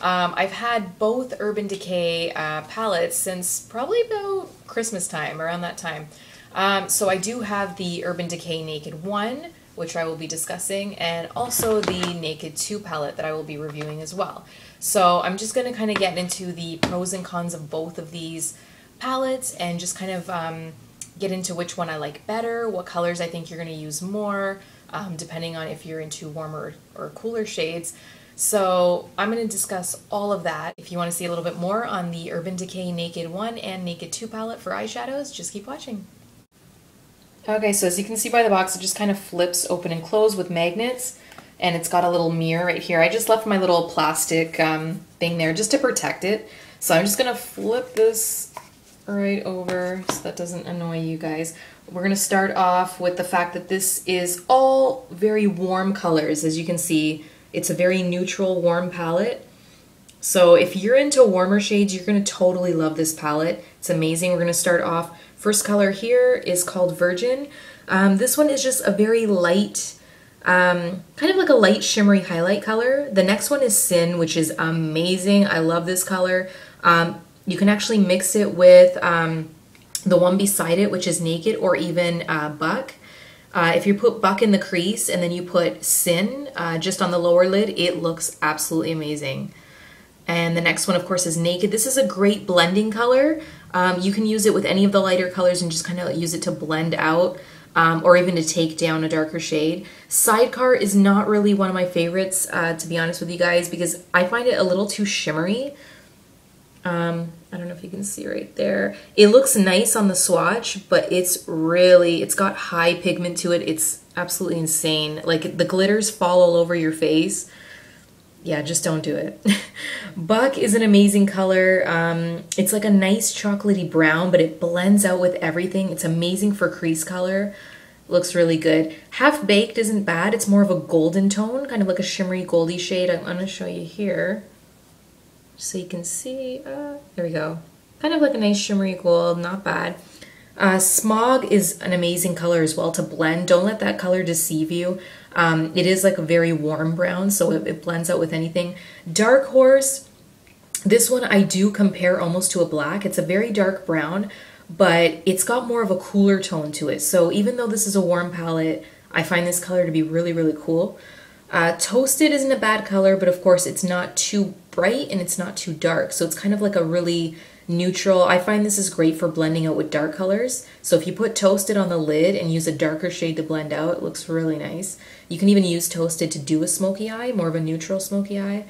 I've had both Urban Decay palettes since probably about Christmas time, around that time. So I do have the Urban Decay Naked 1, which I will be discussing, and also the Naked 2 palette that I will be reviewing as well. So I'm just going to kind of get into the pros and cons of both of these palettes and just kind of get into which one I like better, what colors I think you're going to use more, depending on if you're into warmer or cooler shades. So I'm going to discuss all of that. If you want to see a little bit more on the Urban Decay Naked 1 and Naked 2 palette for eyeshadows, just keep watching. Okay, so as you can see by the box, it just kind of flips open and close with magnets, and it's got a little mirror right here. I just left my little plastic thing there just to protect it. So I'm just going to flip this right over so that doesn't annoy you guys. We're going to start off with the fact that this is all very warm colors. As you can see, it's a very neutral, warm palette. So if you're into warmer shades, you're going to totally love this palette. It's amazing. We're going to start off. First color here is called Virgin. This one is just a very light, kind of like a light shimmery highlight color. The next one is Sin, which is amazing. I love this color. You can actually mix it with the one beside it, which is Naked, or even Buck. If you put Buck in the crease and then you put Sin just on the lower lid, it looks absolutely amazing. And the next one, of course, is Naked. This is a great blending color. You can use it with any of the lighter colors and just kind of use it to blend out or even to take down a darker shade. Sidecar is not really one of my favorites, to be honest with you guys, because I find it a little too shimmery. I don't know if you can see right there. It looks nice on the swatch, but it's got high pigment to it. It's absolutely insane. Like, the glitters fall all over your face. Yeah, just don't do it. Buck is an amazing color. It's like a nice chocolatey brown, but it blends out with everything. It's amazing for crease color. Looks really good. Half Baked isn't bad. It's more of a golden tone, kind of like a shimmery goldy shade. I'm going to show you here so you can see. There we go. Kind of like a nice shimmery gold, not bad. Smog is an amazing color as well to blend. Don't let that color deceive you. It is like a very warm brown, so it blends out with anything. Dark Horse, this one I do compare almost to a black. It's a very dark brown, but it's got more of a cooler tone to it. So even though this is a warm palette, I find this color to be really, really cool. Toasted isn't a bad color, but of course it's not too bright and it's not too dark. So it's kind of like a really neutral. I find this is great for blending out with dark colors. So if you put Toasted on the lid and use a darker shade to blend out, it looks really nice. You can even use Toasted to do a smoky eye, more of a neutral smoky eye.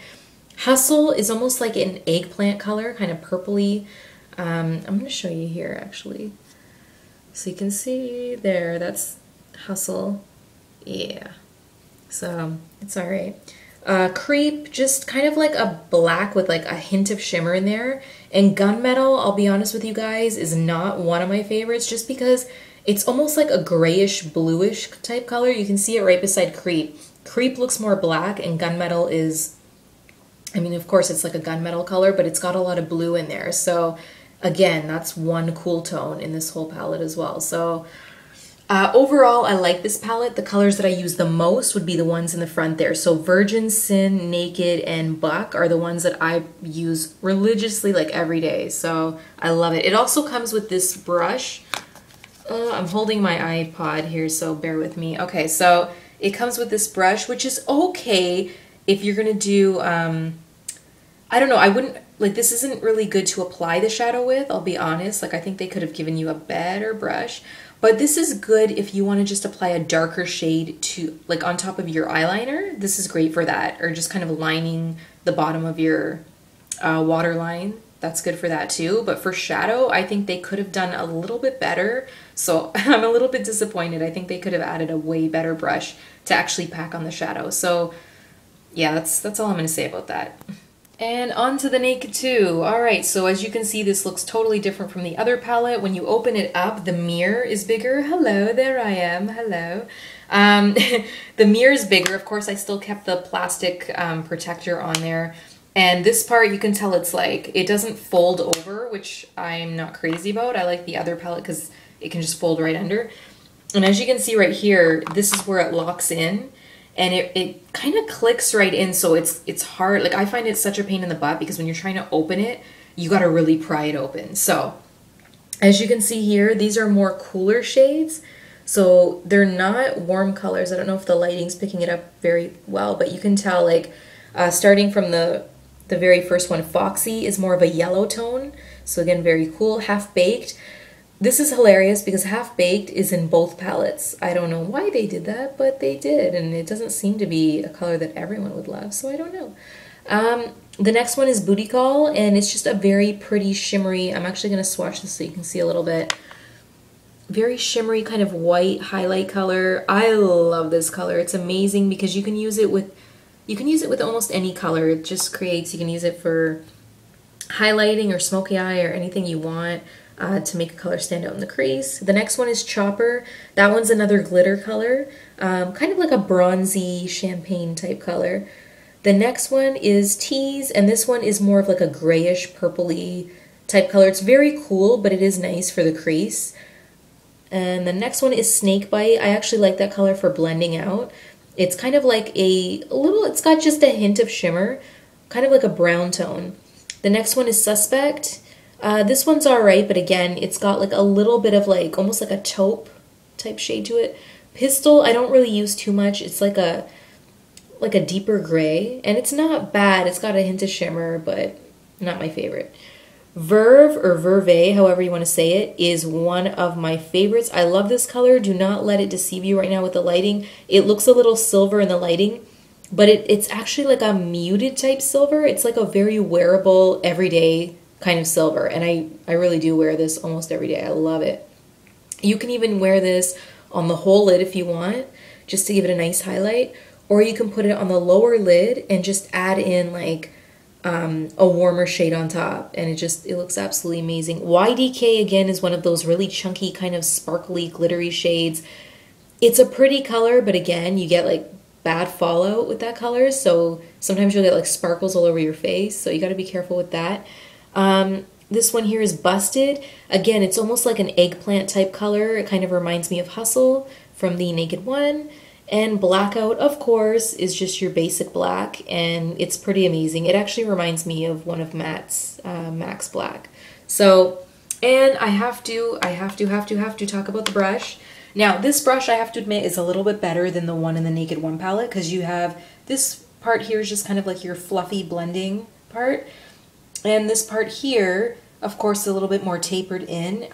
Hustle is almost like an eggplant color, kind of purpley. I'm going to show you here actually. So you can see there, that's Hustle. Yeah. So it's all right. Creep, just kind of like a black with like a hint of shimmer in there. And Gunmetal, I'll be honest with you guys, is not one of my favorites just because it's almost like a grayish bluish type color. You can see it right beside Creep. Creep looks more black and Gunmetal is, I mean, of course it's like a gunmetal color, but it's got a lot of blue in there. So again, that's one cool tone in this whole palette as well. So overall, I like this palette. The colors that I use the most would be the ones in the front there. So Virgin, Sin, Naked, and Buck are the ones that I use religiously, like every day. So I love it. It also comes with this brush. I'm holding my iPod here, so bear with me. Okay, so it comes with this brush, which is okay if you're gonna do, I don't know, I wouldn't, like, this isn't really good to apply the shadow with, I'll be honest. Like, I think they could have given you a better brush. But this is good if you want to just apply a darker shade to, like, on top of your eyeliner. This is great for that. Or just kind of lining the bottom of your waterline. That's good for that too. But for shadow, I think they could have done a little bit better. So I'm a little bit disappointed. I think they could have added a way better brush to actually pack on the shadow. So yeah, that's all I'm going to say about that. And on to the Naked 2. Alright, so as you can see, this looks totally different from the other palette. When you open it up, the mirror is bigger. Hello, there I am. Hello. The mirror is bigger. Of course, I still kept the plastic protector on there. And this part, you can tell it's like, it doesn't fold over, which I'm not crazy about. I like the other palette because it can just fold right under. And as you can see right here, this is where it locks in. and it kind of clicks right in, so it's hard. Like, I find it such a pain in the butt because when you're trying to open it, you got to really pry it open. So as you can see here, these are more cooler shades. So they're not warm colors. I don't know if the lighting's picking it up very well, but you can tell, like, starting from the very first one, Foxy is more of a yellow tone. So again, very cool. Half Baked. This is hilarious because Half Baked is in both palettes. I don't know why they did that, but they did, and it doesn't seem to be a color that everyone would love, so I don't know. The next one is Booty Call, and it's just a very pretty shimmery, I'm actually going to swatch this so you can see a little bit. Very shimmery kind of white highlight color. I love this color. It's amazing because you can use it with almost any color. It just creates, you can use it for highlighting or smoky eye or anything you want. To make a color stand out in the crease. The next one is Chopper. That one's another glitter color, kind of like a bronzy champagne type color. The next one is Tease, and this one is more of like a grayish purpley type color. It's very cool, but it is nice for the crease. And the next one is Snakebite. I actually like that color for blending out. It's kind of like it's got just a hint of shimmer, kind of like a brown tone. The next one is Suspect. This one's alright, but again, it's got like a little bit of like, almost like a taupe type shade to it. Pistol, I don't really use too much. It's like a deeper gray, and it's not bad. It's got a hint of shimmer, but not my favorite. Verve, or Verve, however you want to say it, is one of my favorites. I love this color. Do not let it deceive you right now with the lighting. It looks a little silver in the lighting, but it's actually like a muted type silver. It's like a very wearable, everyday kind of silver, and I really do wear this almost every day. I love it. You can even wear this on the whole lid if you want, just to give it a nice highlight, or you can put it on the lower lid and just add in like a warmer shade on top, and it looks absolutely amazing. YDK again is one of those really chunky kind of sparkly glittery shades. It's a pretty color, but again, you get like bad fallout with that color, so sometimes you'll get like sparkles all over your face, so you got to be careful with that. This one here is Busted. Again, it's almost like an eggplant type color. It kind of reminds me of Hustle from the Naked One. And Blackout, of course, is just your basic black, and it's pretty amazing. It actually reminds me of one of Matt's, Max Black. So, and I have to talk about the brush. Now, this brush, I have to admit, is a little bit better than the one in the Naked One palette, because you have this part here is just kind of like your fluffy blending part. And this part here, of course, a little bit more tapered in.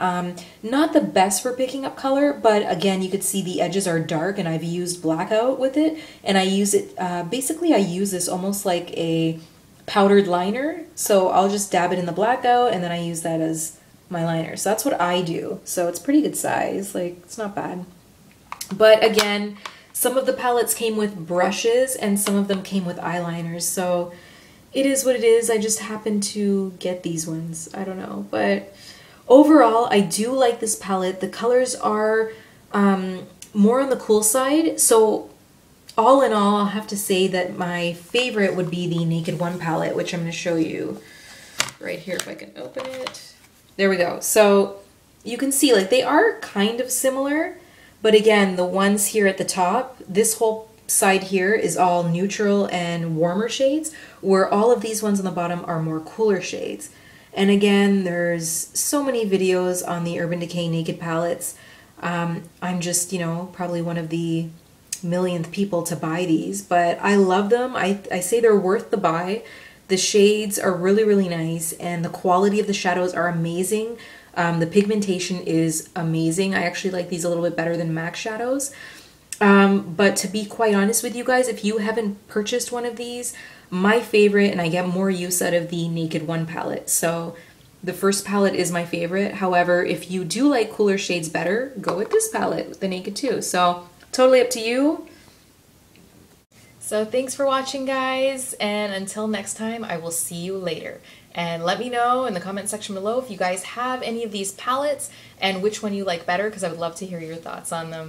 Not the best for picking up color, but again, you could see the edges are dark, and I've used Blackout with it. And I use it, basically I use this almost like a powdered liner. So I'll just dab it in the Blackout, and then I use that as my liner. So that's what I do. So it's pretty good size, like it's not bad. But again, some of the palettes came with brushes, and some of them came with eyeliners. So it is what it is. I just happened to get these ones. I don't know. But overall, I do like this palette. The colors are more on the cool side. So all in all, I'll have to say that my favorite would be the Naked One palette, which I'm going to show you right here if I can open it. There we go. So you can see like they are kind of similar. But again, the ones here at the top, this whole side here is all neutral and warmer shades, where all of these ones on the bottom are more cooler shades. And again, there's so many videos on the Urban Decay Naked palettes. I'm just, you know, probably one of the millionth people to buy these, but I love them. I say they're worth the buy. The shades are really, really nice, and the quality of the shadows are amazing. The pigmentation is amazing. I actually like these a little bit better than MAC shadows. But to be quite honest with you guys, if you haven't purchased one of these, my favorite, and I get more use out of the Naked One palette. So the first palette is my favorite. However, if you do like cooler shades better, go with this palette, the Naked 2. So totally up to you. So thanks for watching, guys, and until next time, I will see you later. And let me know in the comment section below if you guys have any of these palettes and which one you like better, because I would love to hear your thoughts on them.